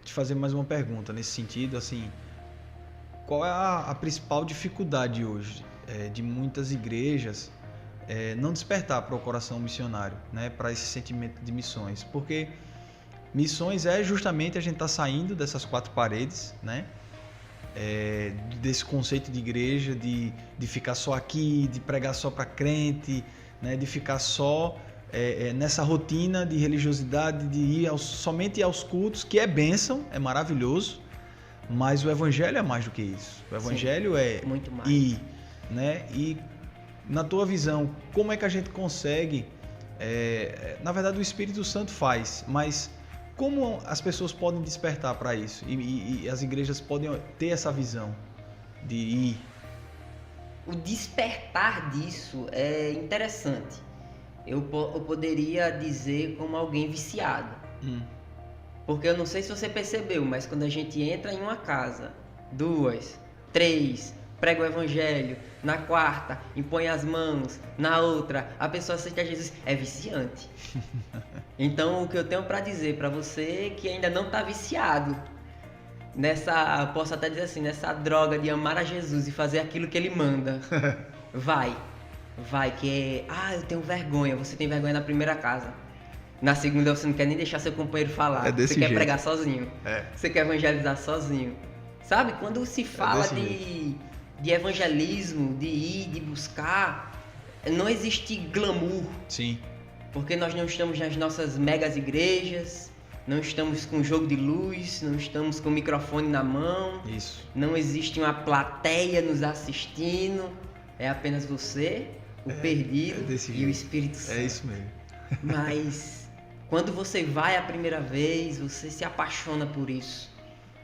te fazer mais uma pergunta nesse sentido, assim, qual é a principal dificuldade hoje de muitas igrejas não despertar para o coração missionário, né, para esse sentimento de missões? Porque missões é justamente a gente estar saindo dessas quatro paredes, né, desse conceito de igreja, de ficar só aqui, de pregar só para crente, né, de ficar só nessa rotina de religiosidade, de ir somente aos cultos, que é bênção, é maravilhoso, mas o evangelho é mais do que isso. O evangelho é muito mais. Ir, né? E na tua visão, como é que a gente consegue, na verdade o Espírito Santo faz, mas como as pessoas podem despertar para isso e as igrejas podem ter essa visão de ir? O despertar disso é interessante. Eu poderia dizer como alguém viciado. Porque eu não sei se você percebeu, mas quando a gente entra em uma casa, 2, 3, prega o evangelho, na quarta, impõe as mãos, na outra, a pessoa aceita Jesus, é viciante. Então, o que eu tenho para dizer para você que ainda não está viciado posso até dizer assim, nessa droga de amar a Jesus e fazer aquilo que ele manda, vai, que eu tenho vergonha, você tem vergonha na primeira casa. Na segunda você não quer nem deixar seu companheiro falar, você quer pregar sozinho, você quer evangelizar sozinho. Sabe, quando se fala de evangelismo, de ir, de buscar, não existe glamour. Sim. Porque nós não estamos nas nossas megas igrejas, não estamos com jogo de luz, não estamos com o microfone na mão. Isso. Não existe uma plateia nos assistindo, é apenas você, o perdido e o Espírito Santo. É isso mesmo. Mas quando você vai a primeira vez, você se apaixona por isso.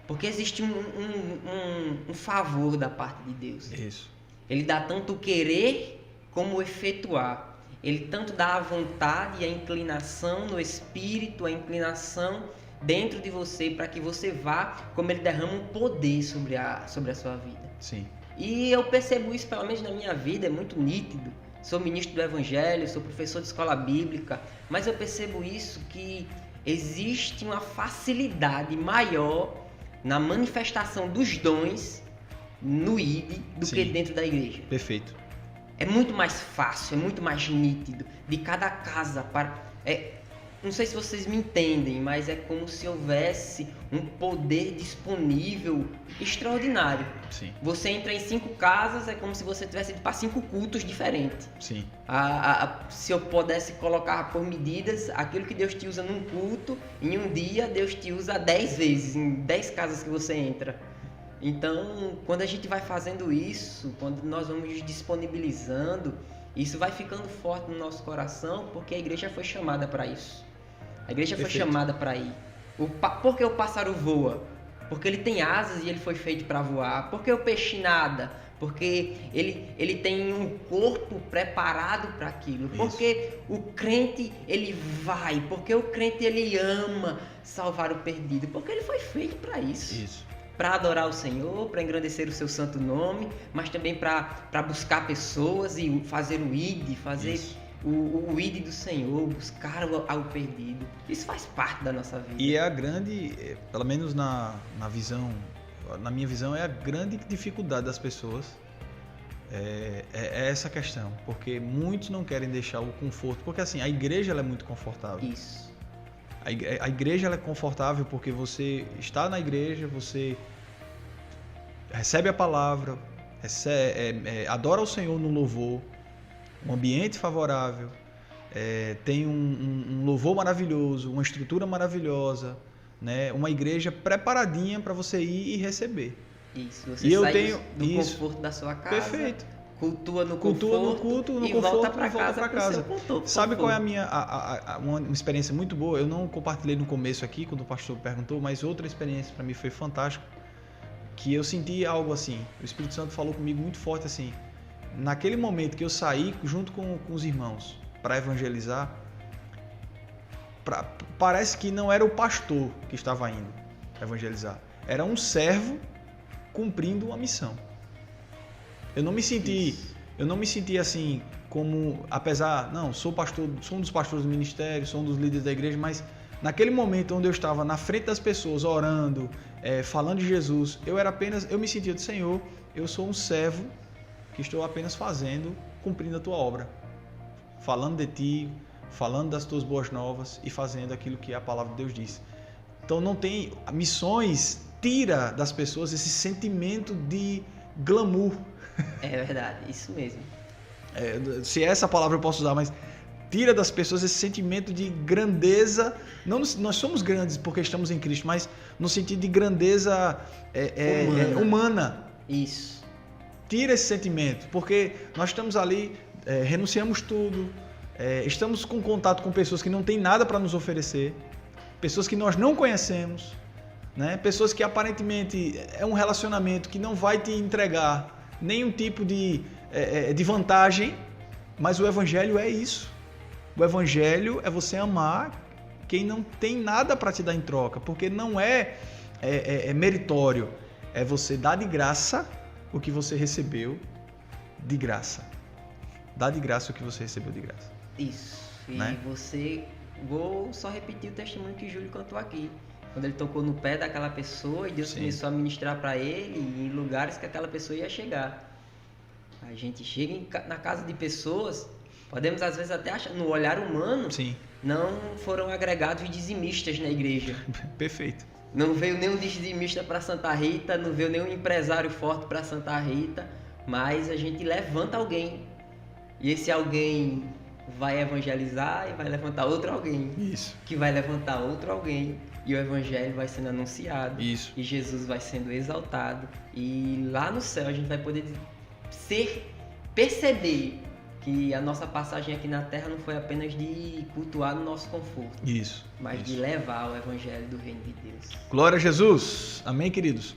Porque existe um favor da parte de Deus. Isso. Ele dá tanto o querer como o efetuar. Ele tanto dá a vontade e a inclinação no espírito, a inclinação dentro de você para que você vá, como ele derrama um poder sobre a sua vida. Sim. E eu percebo isso, pelo menos na minha vida, é muito nítido. Sou ministro do Evangelho, sou professor de escola bíblica, mas eu percebo isso, que existe uma facilidade maior na manifestação dos dons no ID do que dentro da igreja. Perfeito. É muito mais fácil, é muito mais nítido. De cada casa para... não sei se vocês me entendem, mas é como se houvesse um poder disponível extraordinário. Sim. Você entra em 5 casas, é como se você tivesse ido para 5 cultos diferentes. Sim. Se eu pudesse colocar por medidas, aquilo que Deus te usa num culto, em um dia Deus te usa 10 vezes, em 10 casas que você entra. Então, quando a gente vai fazendo isso, quando nós vamos disponibilizando, isso vai ficando forte no nosso coração, porque a igreja foi chamada para isso. A igreja foi chamada para ir. Por que o pássaro voa? Porque ele tem asas e ele foi feito para voar. Por que o peixe nada? Porque ele tem um corpo preparado para aquilo. Isso. Porque o crente, ele vai. Porque o crente, ele ama salvar o perdido. Porque ele foi feito para isso. Isso. Para adorar o Senhor, para engrandecer o seu santo nome, mas também para buscar pessoas e fazer o ID, fazer o ID do Senhor, buscar ao perdido. Isso faz parte da nossa vida. E é a grande, pelo menos na minha visão, é a grande dificuldade das pessoas, é essa questão, porque muitos não querem deixar o conforto, porque assim, a igreja ela é muito confortável. Isso. A igreja ela é confortável porque você está na igreja, você recebe a palavra, adora o Senhor no louvor, um ambiente favorável, tem um louvor maravilhoso, uma estrutura maravilhosa, né? Uma igreja preparadinha para você ir e receber. Isso, você sai do conforto da sua casa. Perfeito. Cultua no conforto e volta para casa. Sabe qual é uma experiência muito boa? Eu não compartilhei no começo aqui, quando o pastor perguntou, mas outra experiência para mim foi fantástica, que eu senti algo assim, o Espírito Santo falou comigo muito forte assim, naquele momento que eu saí junto com os irmãos para evangelizar, parece que não era o pastor que estava indo evangelizar, era um servo cumprindo uma missão. Eu não me senti assim, como, apesar, não, sou pastor, sou um dos pastores do ministério, sou um dos líderes da igreja, mas Naquele momento onde eu estava na frente das pessoas, orando, falando de Jesus, eu me sentia do Senhor, eu sou um servo que estou apenas cumprindo a tua obra, falando de ti, falando das tuas boas novas e fazendo aquilo que a palavra de Deus diz. Então não tem, missões tira das pessoas esse sentimento de glamour. É verdade, isso mesmo. Se essa palavra eu posso usar, mas tira das pessoas esse sentimento de grandeza. Não, nós somos grandes porque estamos em Cristo, mas no sentido de grandeza humana. Isso. Tira esse sentimento, porque nós estamos ali, renunciamos tudo, estamos com contato com pessoas que não têm nada para nos oferecer, pessoas que nós não conhecemos, né? Pessoas que aparentemente é um relacionamento que não vai te entregar nenhum tipo de vantagem, mas o Evangelho é isso. O Evangelho é você amar quem não tem nada para te dar em troca, porque não é meritório, é você dar de graça o que você recebeu de graça. Dá de graça o que você recebeu de graça. Isso. E né? Vou só repetir o testemunho que Júlio cantou aqui. Quando ele tocou no pé daquela pessoa e Deus começou a ministrar para ele em lugares que aquela pessoa ia chegar. A gente chega na casa de pessoas, podemos às vezes até achar, no olhar humano, Sim. não foram agregados dizimistas na igreja. Perfeito. Não veio nenhum dizimista para Santa Rita, não veio nenhum empresário forte para Santa Rita, mas a gente levanta alguém. E esse alguém vai evangelizar e vai levantar outro alguém. Isso. Que vai levantar outro alguém. E o evangelho vai sendo anunciado. Isso. E Jesus vai sendo exaltado. E lá no céu a gente vai poder perceber que a nossa passagem aqui na terra não foi apenas de cultuar no nosso conforto. Isso. Mas de levar o evangelho do reino de Deus. Glória a Jesus. Amém, queridos?